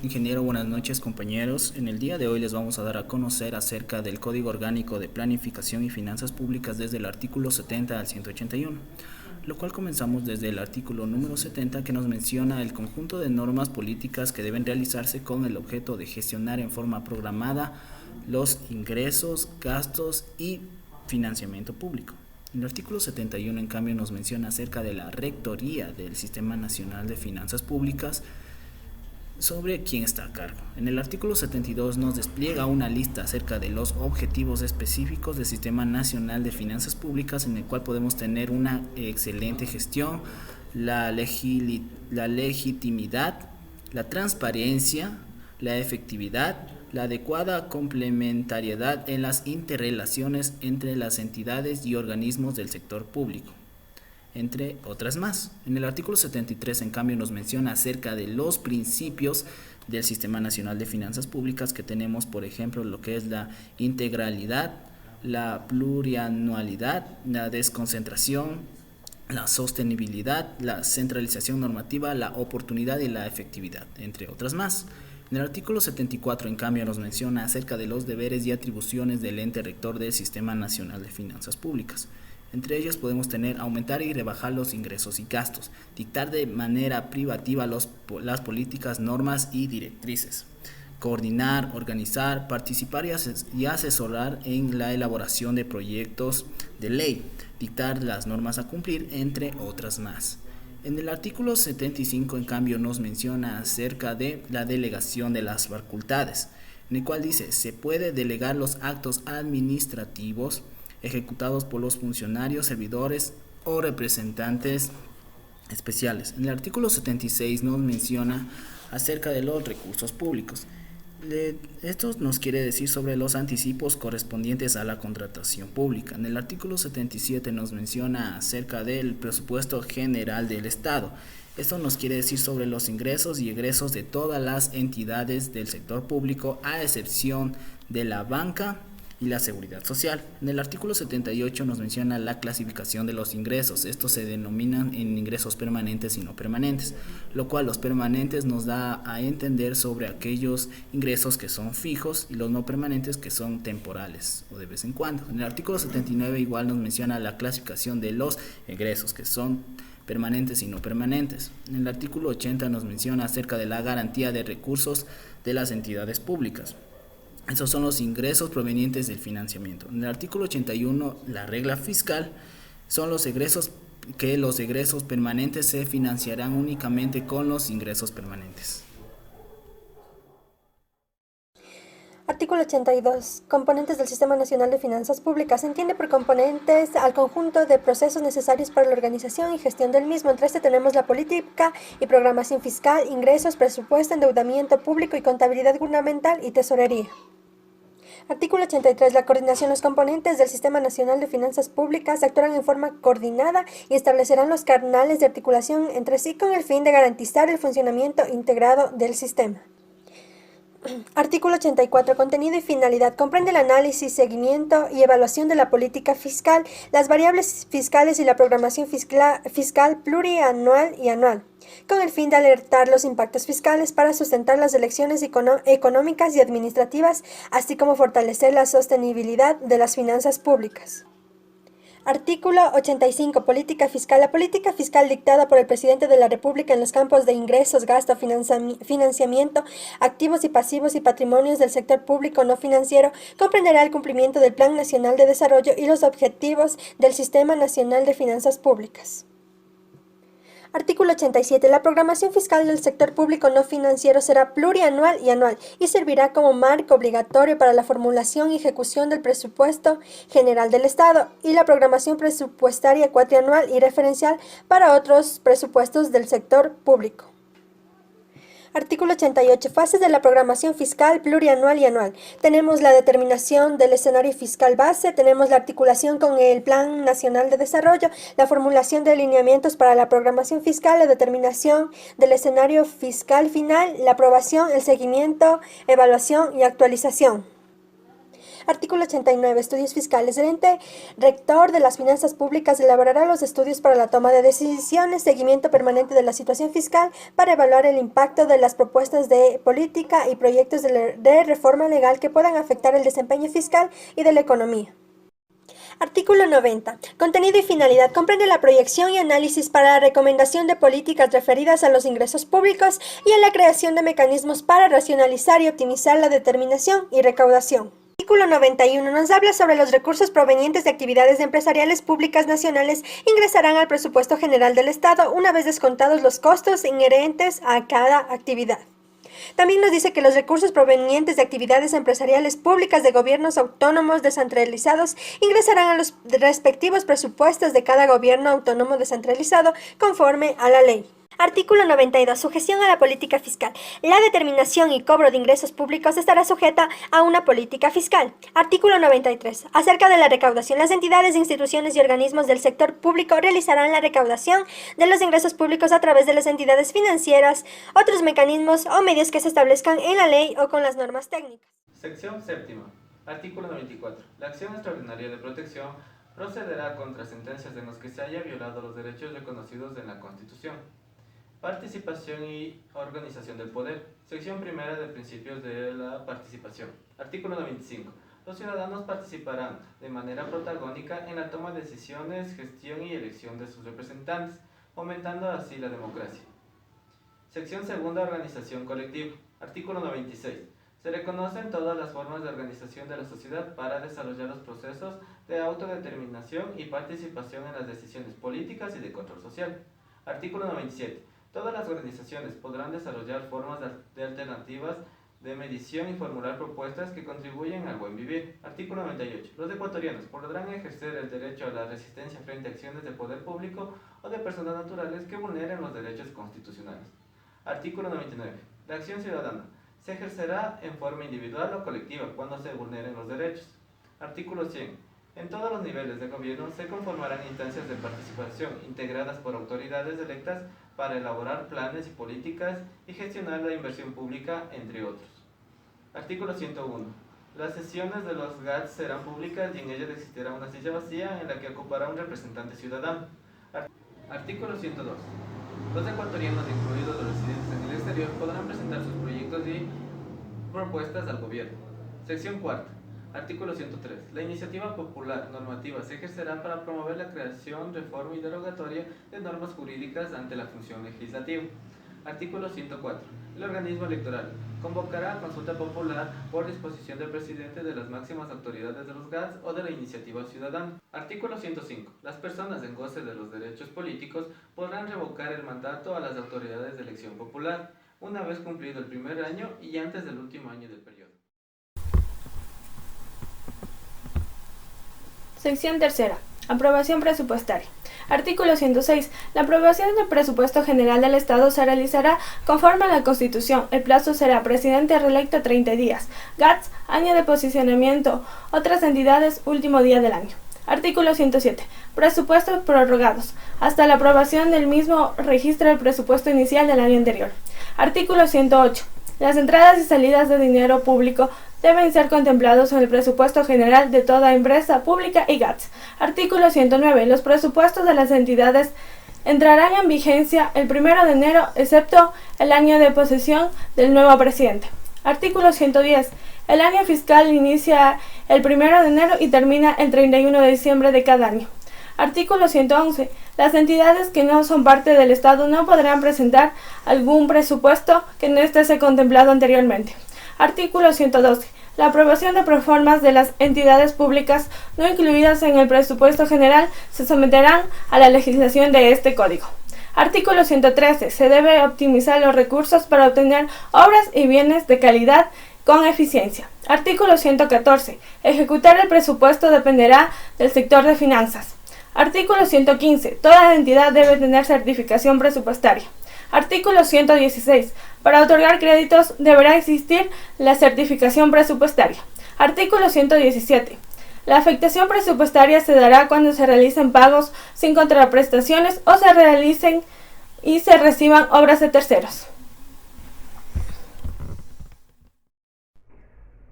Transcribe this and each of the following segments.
Ingeniero, buenas noches compañeros. En el día de hoy les vamos a dar a conocer acerca del Código Orgánico de Planificación y Finanzas Públicas desde el artículo 70 al 181, lo cual comenzamos desde el artículo número 70 que nos menciona el conjunto de normas políticas que deben realizarse con el objeto de gestionar en forma programada los ingresos, gastos y financiamiento público. El artículo 71 en cambio nos menciona acerca de la Rectoría del Sistema Nacional de Finanzas Públicas, sobre quién está a cargo. En el artículo 72 nos despliega una lista acerca de los objetivos específicos del Sistema Nacional de Finanzas Públicas, en el cual podemos tener una excelente gestión, la legitimidad, la transparencia, la efectividad, la adecuada complementariedad en las interrelaciones entre las entidades y organismos del sector público, entre otras más. En el artículo 73, en cambio, nos menciona acerca de los principios del Sistema Nacional de Finanzas Públicas, que tenemos, por ejemplo, lo que es la integralidad, la plurianualidad, la desconcentración, la sostenibilidad, la centralización normativa, la oportunidad y la efectividad, entre otras más. En el artículo 74, en cambio, nos menciona acerca de los deberes y atribuciones del ente rector del Sistema Nacional de Finanzas Públicas. Entre ellos podemos tener aumentar y rebajar los ingresos y gastos, dictar de manera privativa las políticas, normas y directrices, coordinar, organizar, participar y asesorar en la elaboración de proyectos de ley, dictar las normas a cumplir, entre otras más. En el artículo 75, en cambio, nos menciona acerca de la delegación de las facultades, en el cual dice: se puede delegar los actos administrativos ejecutados por los funcionarios, servidores o representantes especiales. En el artículo 76 nos menciona acerca de los recursos públicos. Esto nos quiere decir sobre los anticipos correspondientes a la contratación pública. En el artículo 77 nos menciona acerca del presupuesto general del Estado. Esto nos quiere decir sobre los ingresos y egresos de todas las entidades del sector público, a excepción de la banca y la seguridad social. En el artículo 78 nos menciona la clasificación de los ingresos. Estos se denominan en ingresos permanentes y no permanentes, lo cual los permanentes nos da a entender sobre aquellos ingresos que son fijos y los no permanentes que son temporales o de vez en cuando. En el artículo 79 igual nos menciona la clasificación de los egresos que son permanentes y no permanentes. En el artículo 80 nos menciona acerca de la garantía de recursos de las entidades públicas. Esos son los ingresos provenientes del financiamiento. En el artículo 81, la regla fiscal, son los egresos permanentes se financiarán únicamente con los ingresos permanentes. Artículo 82. Componentes del Sistema Nacional de Finanzas Públicas. Se entiende por componentes al conjunto de procesos necesarios para la organización y gestión del mismo. Entre este tenemos la política y programación fiscal, ingresos, presupuesto, endeudamiento público y contabilidad gubernamental y tesorería. Artículo 83. La coordinación. Los componentes del Sistema Nacional de Finanzas Públicas actuarán en forma coordinada y establecerán los canales de articulación entre sí con el fin de garantizar el funcionamiento integrado del sistema. Artículo 84. Contenido y finalidad. Comprende el análisis, seguimiento y evaluación de la política fiscal, las variables fiscales y la programación fiscal plurianual y anual, con el fin de alertar los impactos fiscales para sustentar las elecciones económicas y administrativas, así como fortalecer la sostenibilidad de las finanzas públicas. Artículo 85. Política fiscal. La política fiscal dictada por el Presidente de la República en los campos de ingresos, gasto, financiamiento, activos y pasivos y patrimonios del sector público no financiero comprenderá el cumplimiento del Plan Nacional de Desarrollo y los objetivos del Sistema Nacional de Finanzas Públicas. Artículo 87. La programación fiscal del sector público no financiero será plurianual y anual y servirá como marco obligatorio para la formulación y ejecución del presupuesto general del Estado y la programación presupuestaria cuatrianual y referencial para otros presupuestos del sector público. Artículo 88. Fases de la programación fiscal plurianual y anual. Tenemos la determinación del escenario fiscal base, tenemos la articulación con el Plan Nacional de Desarrollo, la formulación de lineamientos para la programación fiscal, la determinación del escenario fiscal final, la aprobación, el seguimiento, evaluación y actualización. Artículo 89. Estudios fiscales. El ente rector de las finanzas públicas elaborará los estudios para la toma de decisiones, seguimiento permanente de la situación fiscal para evaluar el impacto de las propuestas de política y proyectos de reforma legal que puedan afectar el desempeño fiscal y de la economía. Artículo 90. Contenido y finalidad. Comprende la proyección y análisis para la recomendación de políticas referidas a los ingresos públicos y a la creación de mecanismos para racionalizar y optimizar la determinación y recaudación. Artículo 91 nos habla sobre los recursos provenientes de actividades empresariales públicas nacionales ingresarán al presupuesto general del Estado una vez descontados los costos inherentes a cada actividad. También nos dice que los recursos provenientes de actividades empresariales públicas de gobiernos autónomos descentralizados ingresarán a los respectivos presupuestos de cada gobierno autónomo descentralizado conforme a la ley. Artículo 92. Sujeción a la política fiscal. La determinación y cobro de ingresos públicos estará sujeta a una política fiscal. Artículo 93. Acerca de la recaudación. Las entidades, instituciones y organismos del sector público realizarán la recaudación de los ingresos públicos a través de las entidades financieras, otros mecanismos o medios que se establezcan en la ley o con las normas técnicas. Sección séptima. Artículo 94. La acción extraordinaria de protección procederá contra sentencias en las que se haya violado los derechos reconocidos en la Constitución. Participación y organización del poder. Sección primera de principios de la participación. Artículo 95. Los ciudadanos participarán de manera protagónica en la toma de decisiones, gestión y elección de sus representantes, fomentando así la democracia. Sección segunda. Organización colectiva. Artículo 96. Se reconocen todas las formas de organización de la sociedad para desarrollar los procesos de autodeterminación y participación en las decisiones políticas y de control social. Artículo 97. Todas las organizaciones podrán desarrollar formas de alternativas de medición y formular propuestas que contribuyen al buen vivir. Artículo 98. Los ecuatorianos podrán ejercer el derecho a la resistencia frente a acciones de poder público o de personas naturales que vulneren los derechos constitucionales. Artículo 99. La acción ciudadana se ejercerá en forma individual o colectiva cuando se vulneren los derechos. Artículo 100. En todos los niveles de gobierno se conformarán instancias de participación integradas por autoridades electas para elaborar planes y políticas y gestionar la inversión pública, entre otros. Artículo 101. Las sesiones de los GATS serán públicas y en ellas existirá una silla vacía en la que ocupará un representante ciudadano. Artículo 102. Los ecuatorianos, incluidos los residentes en el exterior, podrán presentar sus proyectos y propuestas al gobierno. Sección cuarta. Artículo 103. La iniciativa popular normativa se ejercerá para promover la creación, reforma y derogatoria de normas jurídicas ante la función legislativa. Artículo 104. El organismo electoral convocará consulta popular por disposición del presidente de las máximas autoridades de los GATS o de la iniciativa ciudadana. Artículo 105. Las personas en goce de los derechos políticos podrán revocar el mandato a las autoridades de elección popular, una vez cumplido el primer año y antes del último año del periodo. Sección tercera. Aprobación presupuestaria. Artículo 106. La aprobación del presupuesto general del Estado se realizará conforme a la Constitución. El plazo será presidente reelecto 30 días. GATS, año de posicionamiento. Otras entidades, último día del año. Artículo 107. Presupuestos prorrogados. Hasta la aprobación del mismo registra el presupuesto inicial del año anterior. Artículo 108. Las entradas y salidas de dinero público deben ser contemplados en el presupuesto general de toda empresa pública y GATS. Artículo 109. Los presupuestos de las entidades entrarán en vigencia el 1 de enero, excepto el año de posesión del nuevo presidente. Artículo 110. El año fiscal inicia el 1 de enero y termina el 31 de diciembre de cada año. Artículo 111. Las entidades que no son parte del Estado no podrán presentar algún presupuesto que no esté contemplado anteriormente. Artículo 112. La aprobación de proformas de las entidades públicas no incluidas en el presupuesto general se someterán a la legislación de este código. Artículo 113. Se debe optimizar los recursos para obtener obras y bienes de calidad con eficiencia. Artículo 114. Ejecutar el presupuesto dependerá del sector de finanzas. Artículo 115. Toda entidad debe tener certificación presupuestaria. Artículo 116. Para otorgar créditos deberá existir la certificación presupuestaria. Artículo 117. La afectación presupuestaria se dará cuando se realicen pagos sin contraprestaciones o se realicen y se reciban obras de terceros.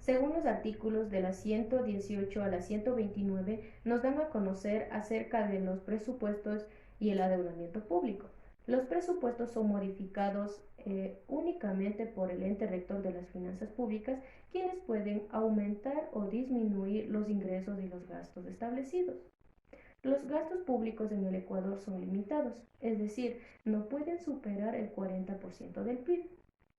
Según los artículos de la 118 a la 129, nos dan a conocer acerca de los presupuestos y el adeudamiento público. Los presupuestos son modificados únicamente por el ente rector de las finanzas públicas, quienes pueden aumentar o disminuir los ingresos y los gastos establecidos. Los gastos públicos en el Ecuador son limitados, es decir, no pueden superar el 40% del PIB,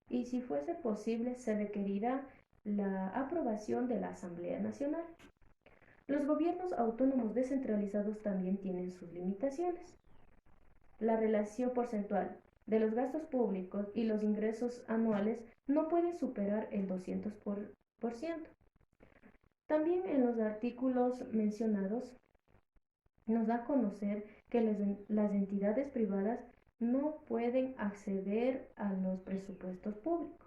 y si fuese posible se requerirá la aprobación de la Asamblea Nacional. Los gobiernos autónomos descentralizados también tienen sus limitaciones. La relación porcentual de los gastos públicos y los ingresos anuales no puede superar el 200%. También en los artículos mencionados nos da a conocer que las entidades privadas no pueden acceder a los presupuestos públicos.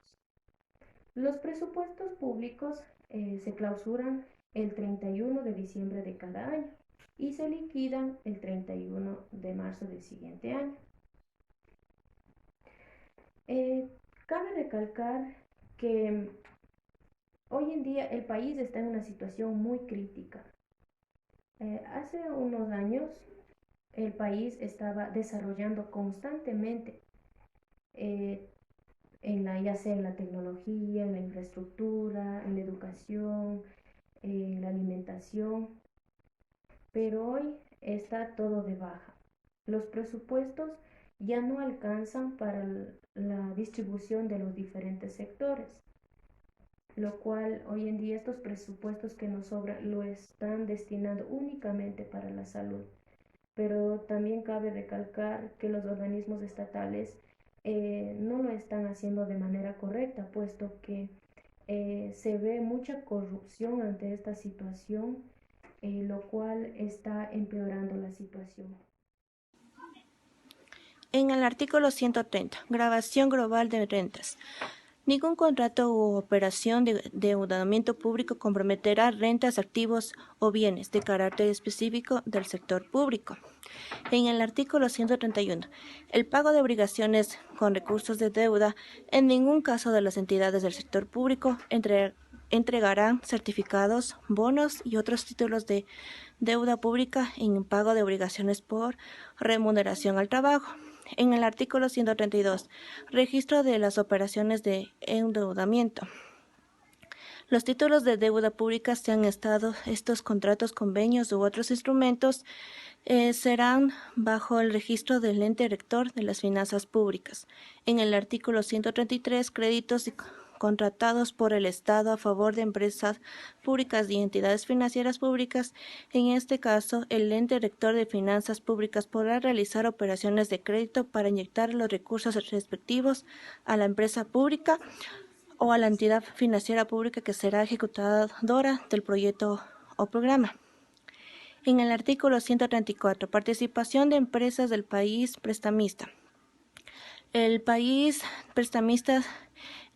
Los presupuestos públicos se clausuran el 31 de diciembre de cada año y se liquidan el 31 de marzo del siguiente año. Cabe recalcar que hoy en día el país está en una situación muy crítica. Hace unos años el país estaba desarrollando constantemente ya sea en la tecnología, en la infraestructura, en la educación, en la alimentación, pero hoy está todo de baja. Los presupuestos ya no alcanzan para la distribución de los diferentes sectores, lo cual hoy en día estos presupuestos que nos sobran lo están destinando únicamente para la salud. Pero también cabe recalcar que los organismos estatales no lo están haciendo de manera correcta, puesto que se ve mucha corrupción ante esta situación, lo cual está empeorando la situación. En el artículo 130, grabación global de rentas. Ningún contrato u operación de endeudamiento público comprometerá rentas, activos o bienes de carácter específico del sector público. En el artículo 131, el pago de obligaciones con recursos de deuda, en ningún caso de las entidades del sector público entregarán certificados, bonos y otros títulos de deuda pública en pago de obligaciones por remuneración al trabajo. En el artículo 132, registro de las operaciones de endeudamiento. Los títulos de deuda pública, sean estos contratos, convenios u otros instrumentos, serán bajo el registro del ente rector de las finanzas públicas. En el artículo 133, créditos contratados por el Estado a favor de empresas públicas y entidades financieras públicas. En este caso, el ente rector de finanzas públicas podrá realizar operaciones de crédito para inyectar los recursos respectivos a la empresa pública o a la entidad financiera pública que será ejecutadora del proyecto o programa. En el artículo 134, participación de empresas del país prestamista. El país prestamista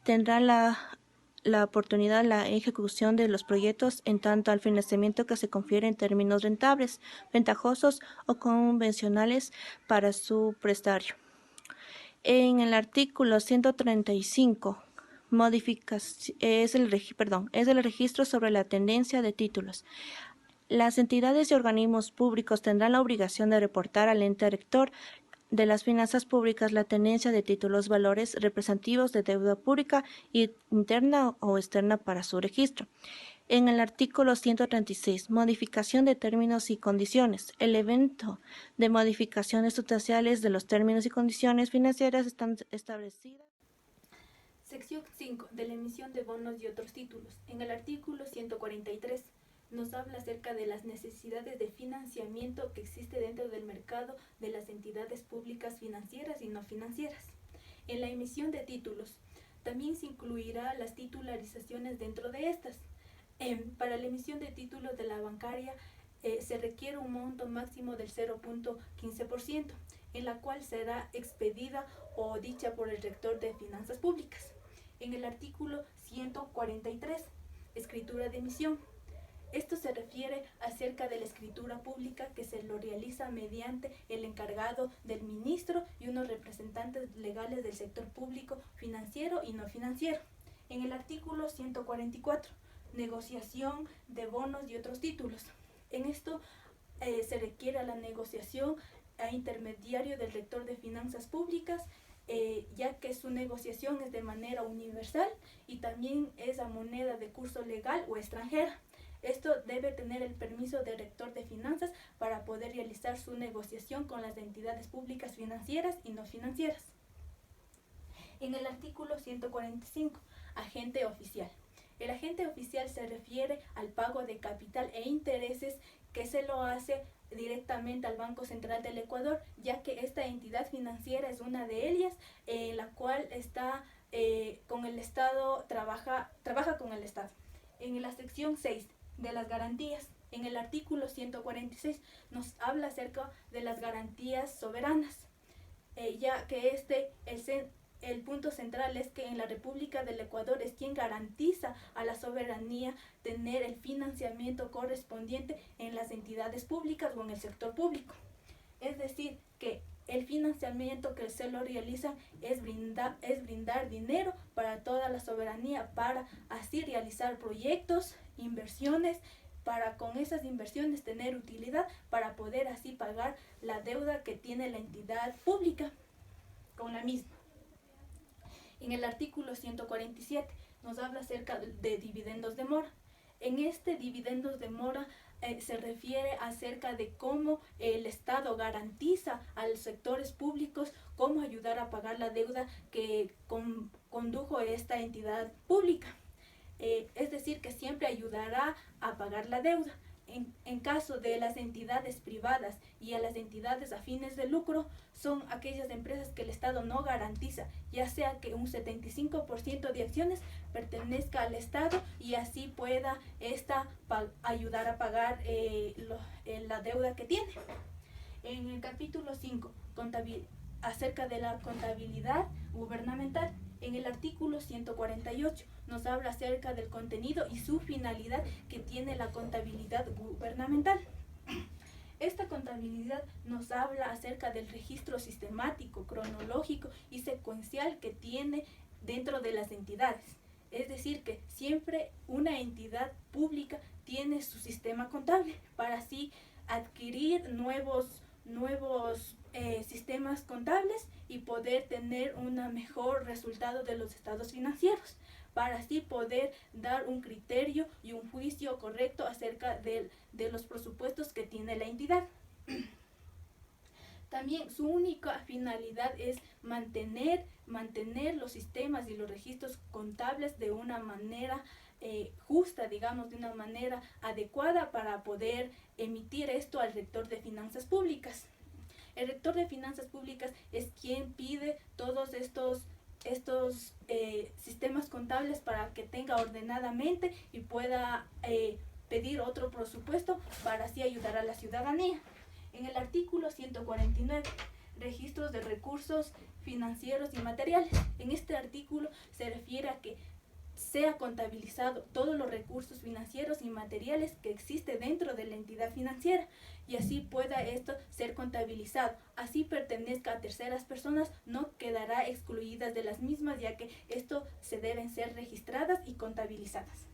tendrá la oportunidad de la ejecución de los proyectos en tanto al financiamiento que se confiere en términos rentables, ventajosos o convencionales para su prestario. En el artículo 135, es el registro sobre la tendencia de títulos. Las entidades y organismos públicos tendrán la obligación de reportar al ente rector de las finanzas públicas la tenencia de títulos valores representativos de deuda pública interna o externa para su registro. En el artículo 136, modificación de términos y condiciones. El evento de modificaciones sustanciales de los términos y condiciones financieras están establecidas. Sección 5. De la emisión de bonos y otros títulos. En el artículo 143 nos habla acerca de las necesidades de financiamiento que existe dentro del mercado de las entidades públicas financieras y no financieras. En la emisión de títulos también se incluirá las titularizaciones dentro de estas. Para la emisión de títulos de la bancaria se requiere un monto máximo del 0.15%, en la cual será expedida o dicha por el rector de finanzas públicas. En el artículo 143, escritura de emisión. Esto se refiere acerca de la escritura pública que se lo realiza mediante el encargado del ministro y unos representantes legales del sector público financiero y no financiero. En el artículo 144, negociación de bonos y otros títulos. En esto se requiere la negociación a intermediario del rector de finanzas públicas, ya que su negociación es de manera universal y también es a moneda de curso legal o extranjera. Esto debe tener el permiso del rector de finanzas para poder realizar su negociación con las entidades públicas financieras y no financieras. En el artículo 145, agente oficial. El agente oficial se refiere al pago de capital e intereses que se lo hace directamente al Banco Central del Ecuador, ya que esta entidad financiera es una de ellas, la cual está con el Estado, trabaja con el Estado. En la sección 6 de las garantías, en el artículo 146 nos habla acerca de las garantías soberanas, ya que el punto central es que en la República del Ecuador es quien garantiza a la soberanía tener el financiamiento correspondiente en las entidades públicas o en el sector público. Es decir, que el financiamiento que se lo realiza es brindar dinero para toda la soberanía, para así realizar proyectos, inversiones, para con esas inversiones tener utilidad, para poder así pagar la deuda que tiene la entidad pública con la misma. En el artículo 147 nos habla acerca de dividendos de mora. En este dividendos de mora se refiere acerca de cómo el Estado garantiza a los sectores públicos cómo ayudar a pagar la deuda que condujo esta entidad pública. Es decir, que siempre ayudará a pagar la deuda. En caso de las entidades privadas y a las entidades a fines de lucro, son aquellas empresas que el Estado no garantiza, ya sea que un 75% de acciones pertenezca al Estado y así pueda ayudar a pagar la deuda que tiene. En el capítulo 5, acerca de la contabilidad gubernamental, en el artículo 148 nos habla acerca del contenido y su finalidad que tiene la contabilidad gubernamental. Esta contabilidad nos habla acerca del registro sistemático, cronológico y secuencial que tiene dentro de las entidades. Es decir, que siempre una entidad pública tiene su sistema contable para así adquirir nuevos sistemas contables y poder tener un mejor resultado de los estados financieros, para así poder dar un criterio y un juicio correcto acerca de los presupuestos que tiene la entidad. También su única finalidad es mantener los sistemas y los registros contables de una manera justa, digamos, de una manera adecuada para poder emitir esto al rector de finanzas públicas. El rector de finanzas públicas es quien pide todos estos sistemas contables para que tenga ordenadamente y pueda pedir otro presupuesto para así ayudar a la ciudadanía. En el artículo 149, registros de recursos financieros y materiales. En este artículo se refiere a que sea contabilizado todos los recursos financieros y materiales que existe dentro de la entidad financiera y así pueda esto ser contabilizado. Así pertenezca a terceras personas, no quedará excluidas de las mismas, ya que esto se deben ser registradas y contabilizadas.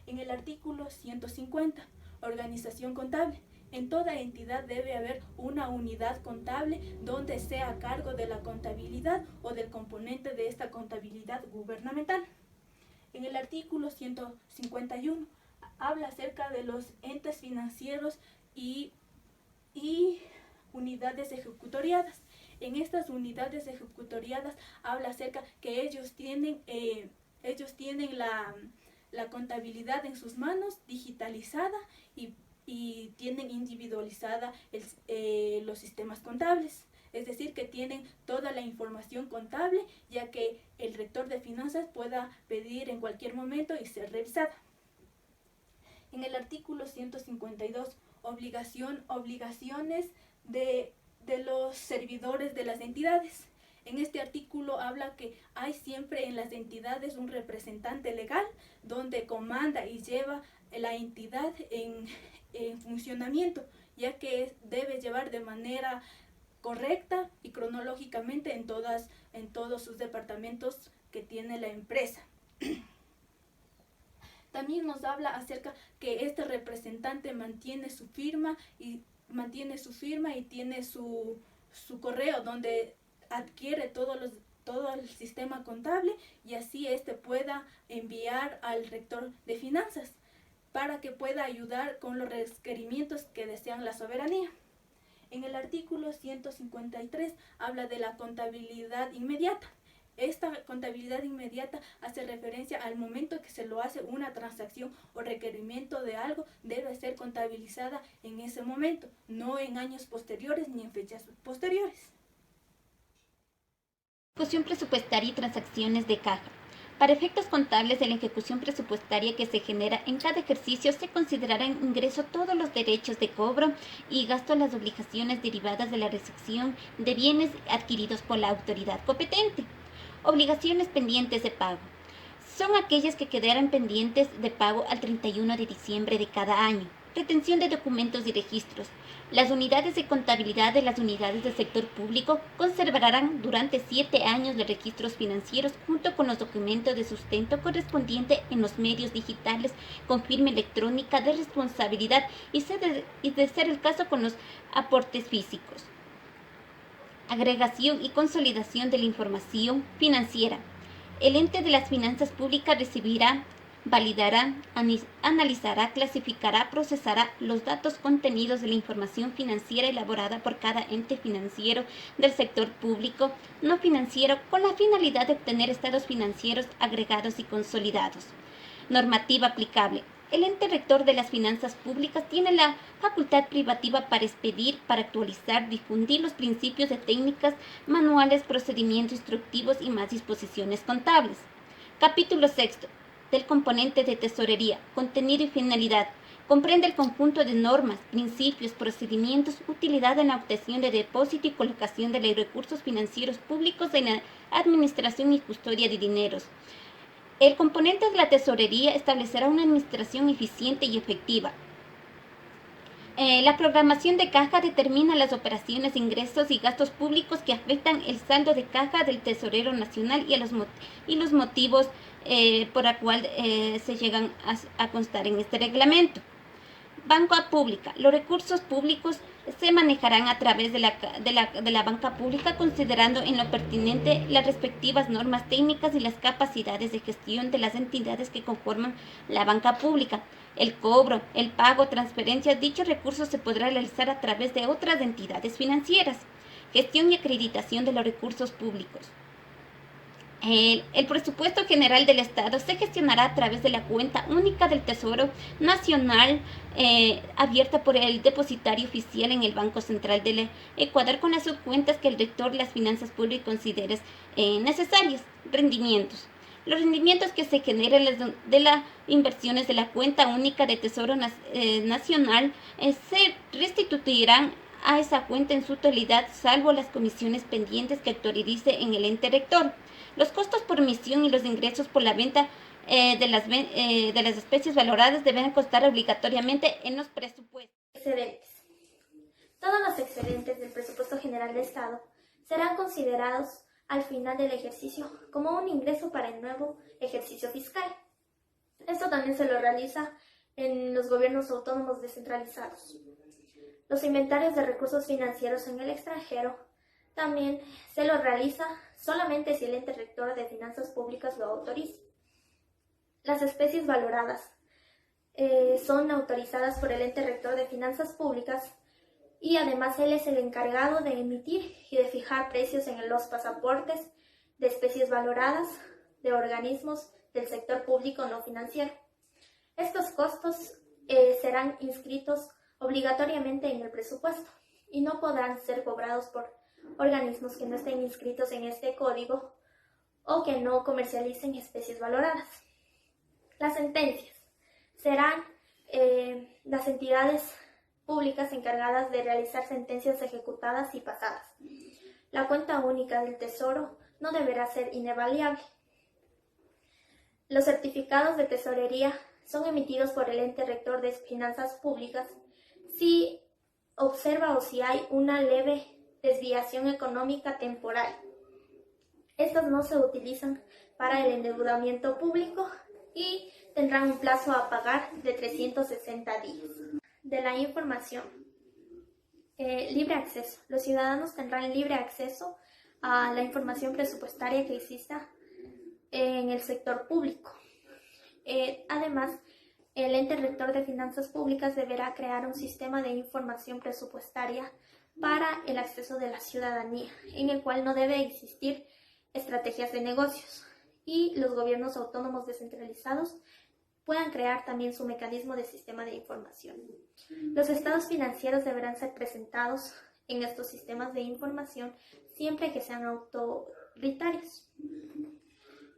En el artículo 150, organización contable. En toda entidad debe haber una unidad contable donde sea a cargo de la contabilidad o del componente de esta contabilidad gubernamental. En el artículo 151 habla acerca de los entes financieros y unidades ejecutoriadas. En estas unidades ejecutoriadas habla acerca que ellos tienen la contabilidad en sus manos digitalizada y tienen individualizada los sistemas contables. Es decir, que tienen toda la información contable, ya que el rector de finanzas pueda pedir en cualquier momento y ser revisada. En el artículo 152, obligaciones de los servidores de las entidades. En este artículo habla que hay siempre en las entidades un representante legal donde comanda y lleva la entidad en funcionamiento, ya que debe llevar de manera correcta y cronológicamente en todos sus departamentos que tiene la empresa. También nos habla acerca que este representante mantiene su firma y tiene su correo donde adquiere todo el sistema contable, y así pueda enviar al rector de finanzas para que pueda ayudar con los requerimientos que desean la soberanía. En el artículo 153 habla de la contabilidad inmediata. Esta contabilidad inmediata hace referencia al momento que se lo hace una transacción o requerimiento de algo, debe ser contabilizada en ese momento, no en años posteriores ni en fechas posteriores. Ejecución presupuestaria y transacciones de caja. Para efectos contables de la ejecución presupuestaria que se genera en cada ejercicio, se considerarán ingreso todos los derechos de cobro y gasto, las obligaciones derivadas de la recepción de bienes adquiridos por la autoridad competente. Obligaciones pendientes de pago. Son aquellas que quedaran pendientes de pago al 31 de diciembre de cada año. Retención de documentos y registros. Las unidades de contabilidad de las unidades del sector público conservarán durante 7 años los registros financieros junto con los documentos de sustento correspondiente en los medios digitales con firma electrónica de responsabilidad y de ser el caso con los aportes físicos. Agregación y consolidación de la información financiera. El ente de las finanzas públicas recibirá, validará, analizará, clasificará, procesará los datos contenidos de la información financiera elaborada por cada ente financiero del sector público no financiero con la finalidad de obtener estados financieros agregados y consolidados. Normativa aplicable. El ente rector de las finanzas públicas tiene la facultad privativa para expedir, para actualizar, difundir los principios de técnicas, manuales, procedimientos instructivos y más disposiciones contables. Capítulo 6. Del componente de tesorería, contenido y finalidad. Comprende el conjunto de normas, principios, procedimientos, utilidad en la obtención de depósito y colocación de los recursos financieros públicos en la administración y custodia de dineros. El componente de la tesorería establecerá una administración eficiente y efectiva. La programación de caja determina las operaciones, ingresos y gastos públicos que afectan el saldo de caja del tesorero nacional y los motivos por el cual se llegan a constar en este reglamento. Banca pública. Los recursos públicos se manejarán a través de la banca pública considerando en lo pertinente las respectivas normas técnicas y las capacidades de gestión de las entidades que conforman la banca pública. El cobro, el pago, transferencias, dichos recursos se podrá realizar a través de otras entidades financieras. Gestión y acreditación de los recursos públicos. El presupuesto general del Estado se gestionará a través de la cuenta única del Tesoro Nacional abierta por el depositario oficial en el Banco Central del Ecuador con las subcuentas que el rector de las finanzas públicas considere necesarias. Rendimientos. Los rendimientos que se generen de las inversiones de la cuenta única de Tesoro Nacional se restituirán a esa cuenta en su totalidad, salvo las comisiones pendientes que autorice en el ente rector. Los costos por emisión y los ingresos por la venta de las especies valoradas deben constar obligatoriamente en los presupuestos. Excedentes. Todos los excedentes del presupuesto general del Estado serán considerados al final del ejercicio como un ingreso para el nuevo ejercicio fiscal. Esto también se lo realiza en los gobiernos autónomos descentralizados. Los inventarios de recursos financieros en el extranjero también se lo realiza solamente si el ente rector de finanzas públicas lo autoriza. Las especies valoradas son autorizadas por el ente rector de finanzas públicas y además él es el encargado de emitir y de fijar precios en los pasaportes de especies valoradas de organismos del sector público no financiero. Estos costos serán inscritos obligatoriamente en el presupuesto y no podrán ser cobrados por organismos que no estén inscritos en este código o que no comercialicen especies valoradas. Las sentencias serán las entidades públicas encargadas de realizar sentencias ejecutadas y pasadas. La cuenta única del Tesoro no deberá ser inevaliable. Los certificados de tesorería son emitidos por el ente rector de finanzas públicas si observa o si hay una leve desviación económica temporal. Estos no se utilizan para el endeudamiento público y tendrán un plazo a pagar de 360 días. De la información. Libre acceso. Los ciudadanos tendrán libre acceso a la información presupuestaria que exista en el sector público. Además, el ente rector de finanzas públicas deberá crear un sistema de información presupuestaria para el acceso de la ciudadanía, en el cual no debe existir estrategias de negocios, y los gobiernos autónomos descentralizados puedan crear también su mecanismo de sistema de información. Los estados financieros deberán ser presentados en estos sistemas de información siempre que sean autoritarios.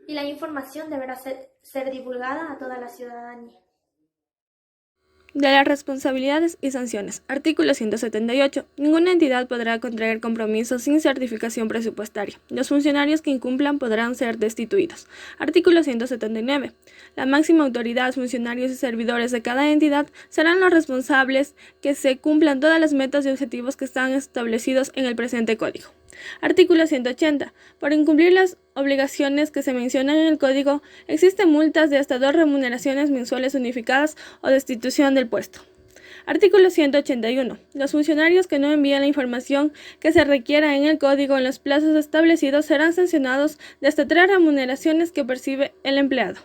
Y la información deberá ser divulgada a toda la ciudadanía. De las responsabilidades y sanciones. Artículo 178. Ninguna entidad podrá contraer compromisos sin certificación presupuestaria. Los funcionarios que incumplan podrán ser destituidos. Artículo 179. La máxima autoridad, funcionarios y servidores de cada entidad serán los responsables que se cumplan todas las metas y objetivos que están establecidos en el presente Código. Artículo 180. Por incumplir las obligaciones que se mencionan en el Código, existen multas de hasta 2 remuneraciones mensuales unificadas o destitución del puesto. Artículo 181. Los funcionarios que no envíen la información que se requiera en el Código en los plazos establecidos serán sancionados de hasta 3 remuneraciones que percibe el empleado.